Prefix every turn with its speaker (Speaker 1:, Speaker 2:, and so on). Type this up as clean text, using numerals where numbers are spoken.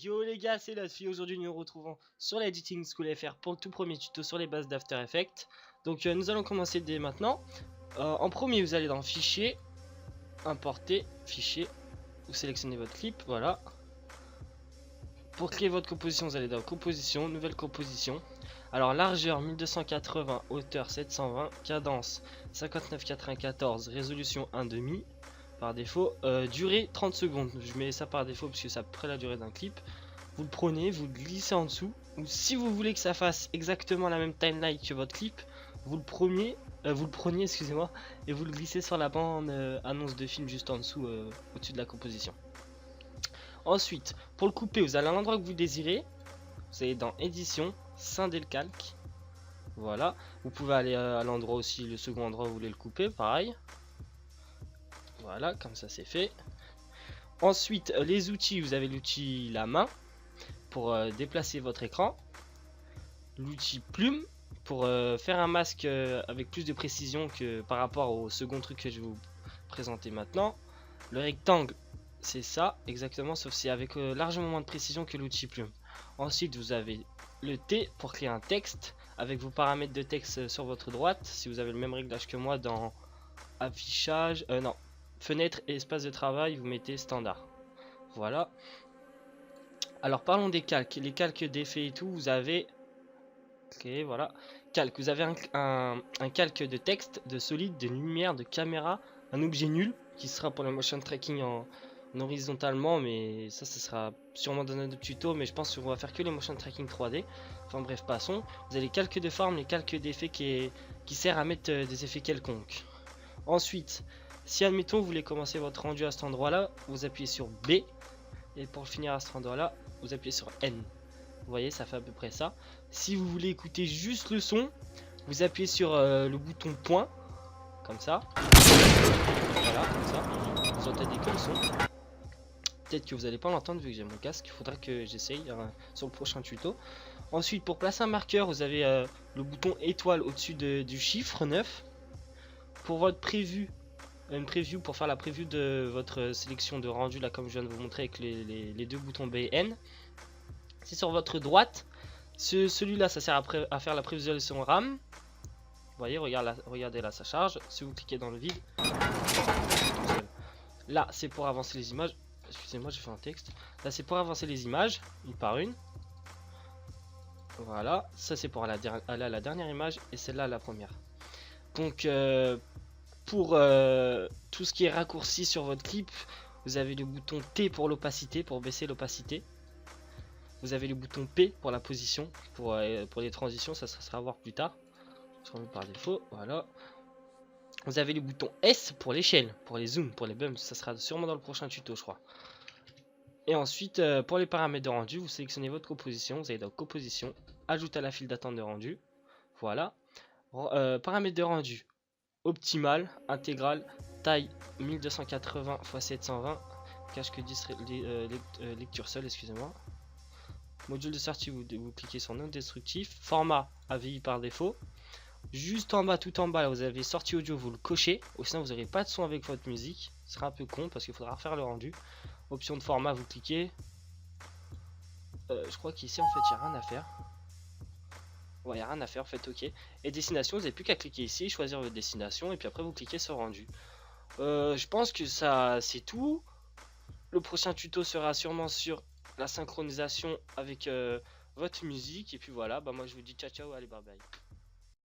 Speaker 1: Yo les gars, c'est Lasfi. Aujourd'hui nous nous retrouvons sur la Editing School FR pour le tout premier tuto sur les bases d'After Effects. Donc nous allons commencer dès maintenant. En premier, vous allez dans Fichier, Importer, Fichier, vous sélectionnez votre clip, voilà. Pour créer votre composition, vous allez dans Composition, Nouvelle composition. Alors largeur 1280, hauteur 720, cadence 59,94, résolution 1,5 par défaut, durée 30 secondes. Je mets ça par défaut parce que ça prend la durée d'un clip. Vous le prenez, vous le glissez en dessous, ou si vous voulez que ça fasse exactement la même timeline que votre clip, vous le prenez, excusez-moi, et vous le glissez sur la bande annonce de film juste en dessous, au-dessus de la composition. Ensuite, pour le couper, vous allez à l'endroit que vous désirez, vous allez dans Édition, scinder le calque, voilà. Vous pouvez aller à l'endroit aussi, le second endroit où vous voulez le couper, pareil. Voilà, comme ça c'est fait. Ensuite, les outils, vous avez l'outil la main pour déplacer votre écran, l'outil plume pour faire un masque avec plus de précision que par rapport au second truc que je vais vous présenter maintenant. Le rectangle, c'est ça exactement, sauf c'est avec largement moins de précision que l'outil plume. Ensuite, vous avez le T pour créer un texte avec vos paramètres de texte sur votre droite. Si vous avez le même réglage que moi dans affichage, non, fenêtre et espace de travail, vous mettez standard. Voilà. Alors parlons des calques. Les calques d'effets et tout, vous avez... Ok, voilà. Calque. Vous avez un calque de texte, de solide, de lumière, de caméra, un objet nul qui sera pour le motion tracking en horizontalement, mais ça sera sûrement dans un autre tuto, mais je pense qu'on va faire que les motion tracking 3D. Enfin bref, passons. Vous avez les calques de forme, les calques d'effets qui sert à mettre des effets quelconques. Ensuite, si admettons vous voulez commencer votre rendu à cet endroit là, vous appuyez sur B, et pour finir à cet endroit là, vous appuyez sur N. Vous voyez, ça fait à peu près ça. Si vous voulez écouter juste le son, vous appuyez sur le bouton point, comme ça. Voilà, comme ça. Vous entendez que le son. Peut-être que vous n'allez pas l'entendre vu que j'ai mon casque. Il faudra que j'essaye sur le prochain tuto. Ensuite, pour placer un marqueur, vous avez le bouton étoile au-dessus du chiffre 9. Pour votre prévu, une preview, pour faire la preview de votre sélection de rendu, là comme je viens de vous montrer avec les deux boutons B et N. C'est sur votre droite. Celui-là, ça sert à faire la prévisualisation RAM. Vous voyez, regardez là, ça charge. Si vous cliquez dans le vide, là, c'est pour avancer les images. Excusez-moi, j'ai fait un texte. Là, c'est pour avancer les images, une par une. Voilà, ça c'est pour aller à la dernière image et celle-là la première. Donc, pour tout ce qui est raccourci sur votre clip, vous avez le bouton T pour l'opacité, pour baisser l'opacité. Vous avez le bouton P pour la position, pour les transitions, ça sera à voir plus tard. Je remets par défaut, voilà. Vous avez le bouton S pour l'échelle, pour les zooms, pour les bumps, ça sera sûrement dans le prochain tuto, je crois. Et ensuite, pour les paramètres de rendu, vous sélectionnez votre composition, vous allez dans Composition, Ajouter à la file d'attente de rendu, voilà. Paramètres de rendu, optimal, intégral, taille 1280 x 720, cache que 10 lecture seule, excusez-moi. Module de sortie, vous cliquez sur non destructif. Format AVI par défaut. Juste en bas, tout en bas, là, vous avez sortie audio, vous le cochez. Ou sinon, vous n'aurez pas de son avec votre musique. Ce sera un peu con parce qu'il faudra refaire le rendu. Option de format, vous cliquez. Je crois qu'ici, en fait, il n'y a rien à faire. Ouais, il n'y a rien à faire, en fait, ok. Et destination, vous n'avez plus qu'à cliquer ici, choisir votre destination. Et puis après, vous cliquez sur rendu. Je pense que ça, c'est tout. Le prochain tuto sera sûrement sur la synchronisation avec votre musique. Et puis voilà, bah moi je vous dis ciao ciao, allez bye bye.